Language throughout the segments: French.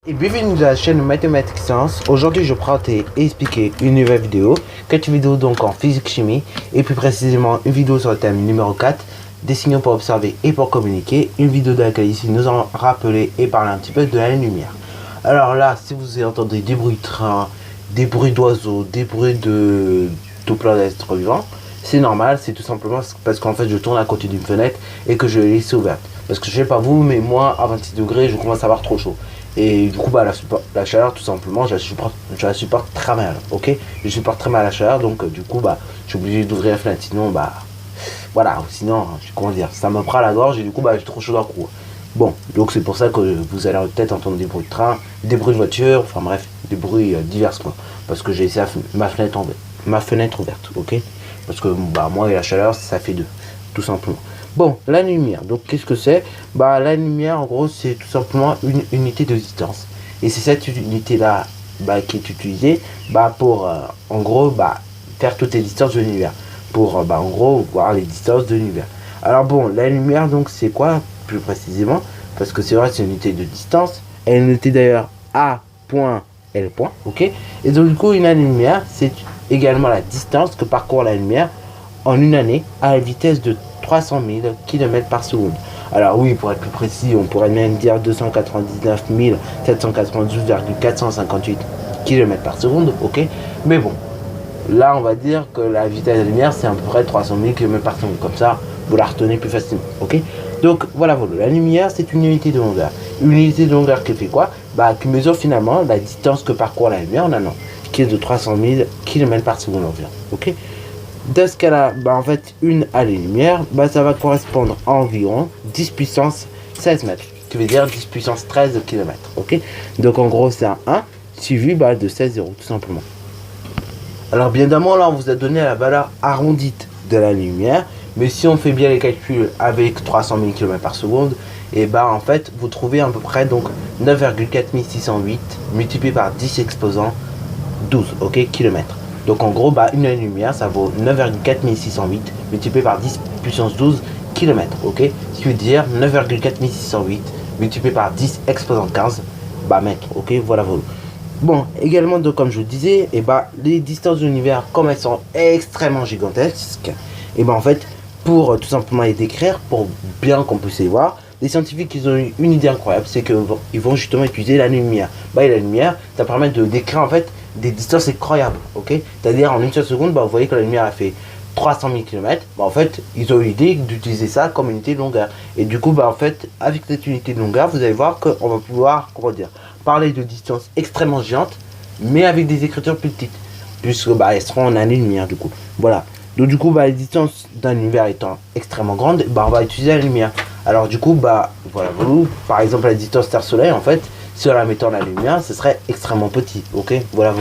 Et bienvenue dans la chaîne Mathématiques Sciences. Aujourd'hui je prends et expliquer une nouvelle vidéo, 4 vidéos donc en physique chimie, et plus précisément une vidéo sur le thème numéro 4, des signaux pour observer et pour communiquer, une vidéo dans laquelle ici nous allons rappeler et parler un petit peu de la lumière. Alors là, si vous entendez des bruits de train, des bruits d'oiseaux, des bruits de tout plein d'êtres vivants, c'est normal, c'est tout simplement parce qu'en fait je tourne à côté d'une fenêtre et que je l'ai laissée ouverte. Parce que je sais pas vous, mais moi à 26 degrés je commence à avoir trop chaud. Et du coup la chaleur tout simplement je la supporte très mal, ok. Je supporte très mal la chaleur, donc du coup je suis obligé d'ouvrir la fenêtre, sinon voilà, sinon comment dire, ça me prend la gorge et du coup j'ai trop chaud d'un coup. Bon, donc c'est pour ça que vous allez peut-être entendre des bruits de train, des bruits de voiture, enfin bref, des bruits divers quoi. Parce que j'ai laissé ma fenêtre ouverte, ok. Parce que moi et la chaleur ça fait deux, tout simplement. Bon, la lumière, donc qu'est-ce que c'est? La lumière en gros c'est tout simplement une unité de distance. Et c'est cette unité là qui est utilisée pour en gros faire toutes les distances de l'univers. Pour en gros voir les distances de l'univers. Alors bon, la lumière donc c'est quoi plus précisément? Parce que c'est vrai c'est une unité de distance. Elle est notée d'ailleurs A point L point, ok. Et donc du coup une lumière c'est également la distance que parcourt la lumière en une année à la vitesse de 300 000 km par seconde. Alors oui, pour être plus précis, on pourrait même dire 299 792,458 km par seconde, ok. Mais bon, là on va dire que la vitesse de la lumière c'est à peu près 300 000 km par seconde. Comme ça, vous la retenez plus facilement, ok. Donc voilà, la lumière c'est une unité de longueur. Une unité de longueur qui fait quoi? Qui mesure finalement la distance que parcourt la lumière en un an, qui est de 300 000 km par seconde environ, ok. Dans ce cas-là, en fait, une allée-lumière, ça va correspondre à environ 10 puissance 16 mètres, qui veut dire 10 puissance 13 km, ok. Donc en gros, c'est un 1 suivi de 16 zéros, tout simplement. Alors bien évidemment, là, on vous a donné la valeur arrondie de la lumière, mais si on fait bien les calculs avec 300 000 km par seconde, et en fait, vous trouvez à peu près donc 9,4608 multiplié par 10 exposant 12, ok, km. Donc en gros, une lumière, ça vaut 9,4608 multiplié par 10 puissance 12 km, ok. Ce qui veut dire 9,4608 multiplié par 10 exposant 15 mètres, ok, voilà. Bon, également, donc comme je le disais, les distances de l'univers, comme elles sont extrêmement gigantesques, en fait, pour tout simplement les décrire, pour bien qu'on puisse les voir, les scientifiques ils ont eu une idée incroyable, c'est qu'ils vont justement utiliser la lumière. Et la lumière, ça permet de décrire en fait des distances incroyables, ok. C'est-à-dire en une seule seconde, vous voyez que la lumière a fait 300 000 km. En fait, ils ont eu l'idée d'utiliser ça comme unité de longueur. Et du coup, en fait, avec cette unité de longueur, vous allez voir qu'on va pouvoir, parler de distances extrêmement géantes, mais avec des écritures plus petites, puisque elles seront en année-lumière du coup. Voilà. Donc du coup, les distances d'un univers étant extrêmement grandes, on va utiliser la lumière. Alors du coup, par exemple, la distance Terre-Soleil, en fait, si on la mettait en la lumière, ce serait extrêmement petit, ok. Voilà.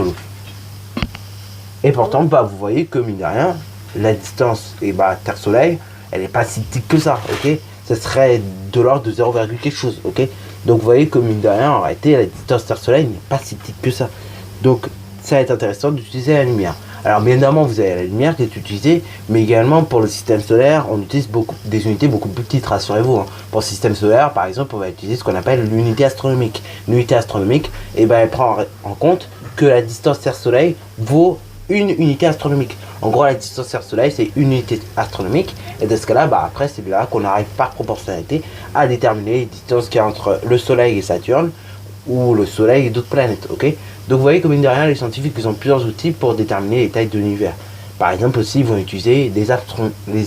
Et pourtant, vous voyez que mine de rien, la distance Terre-Soleil, elle n'est pas si petite que ça, ok. Ça serait de l'ordre de 0, quelque chose, ok. Donc vous voyez que mine de rien, en réalité, la distance Terre-Soleil n'est pas si petite que ça. Donc ça va être intéressant d'utiliser la lumière. Alors bien évidemment, vous avez la lumière qui est utilisée, mais également pour le système solaire, on utilise des unités beaucoup plus petites, rassurez-vous. Pour le système solaire, par exemple, on va utiliser ce qu'on appelle l'unité astronomique. L'unité astronomique, elle prend en compte que la distance Terre-Soleil vaut une unité astronomique. En gros, la distance Terre-Soleil, c'est une unité astronomique. Et dans ce cas-là, après, c'est là qu'on arrive par proportionnalité à déterminer les distances qu'il y a entre le Soleil et Saturne, ou le Soleil et d'autres planètes, ok. Donc vous voyez que mine de rien, les scientifiques ils ont plusieurs outils pour déterminer les tailles de l'univers. Par exemple aussi, ils vont utiliser les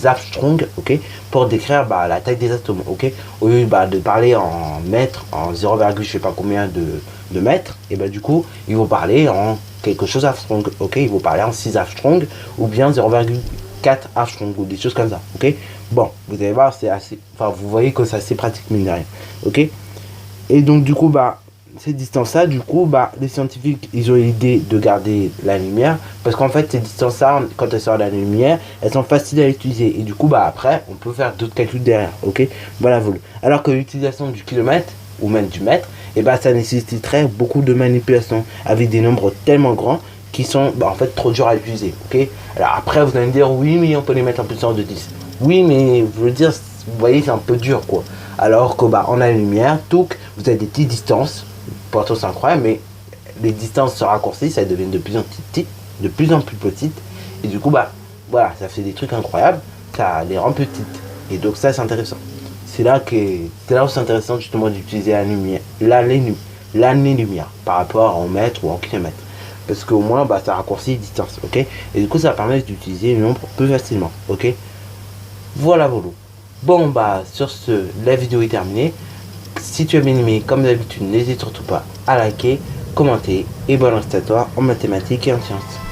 Armstrong, ok, pour décrire la taille des atomes, ok. Au lieu de parler en mètres, en 0, je sais pas combien de mètres, et du coup, ils vont parler en quelque chose Armstrong, ok. Ils vont parler en 6 Armstrong ou bien 0,4 Armstrong ou des choses comme ça, ok. Bon, vous allez voir, c'est assez, vous voyez que c'est assez pratique mine de rien, ok. Et donc du coup, ces distances-là, du coup, les scientifiques, ils ont l'idée de garder la lumière, parce qu'en fait, ces distances-là, quand elles sortent de la lumière, elles sont faciles à utiliser, et du coup, après, on peut faire d'autres calculs derrière, ok. Voilà. Alors que l'utilisation du kilomètre, ou même du mètre, ça nécessiterait beaucoup de manipulation, avec des nombres tellement grands, qui sont en fait trop durs à utiliser. Ok. Alors après vous allez me dire oui mais on peut les mettre en puissance de 10. Oui mais je veux dire, vous voyez c'est un peu dur quoi. Alors que on a la lumière, tout, vous avez des petites distances, pourtant c'est incroyable, mais les distances se raccourcissent, elles deviennent de plus en plus petites, et du coup voilà, ça fait des trucs incroyables, ça les rend petites. Et donc ça c'est intéressant. C'est là où c'est intéressant justement d'utiliser la lumière, l'année-lumière par rapport en mètres ou en kilomètres. Parce qu'au moins ça raccourcit les distances, ok. Et du coup ça permet d'utiliser le nombre plus facilement, ok. Voilà. Bon sur ce, la vidéo est terminée. Si tu as bien aimé, comme d'habitude, n'hésite surtout pas à liker, commenter et bonne reste à toi en mathématiques et en sciences.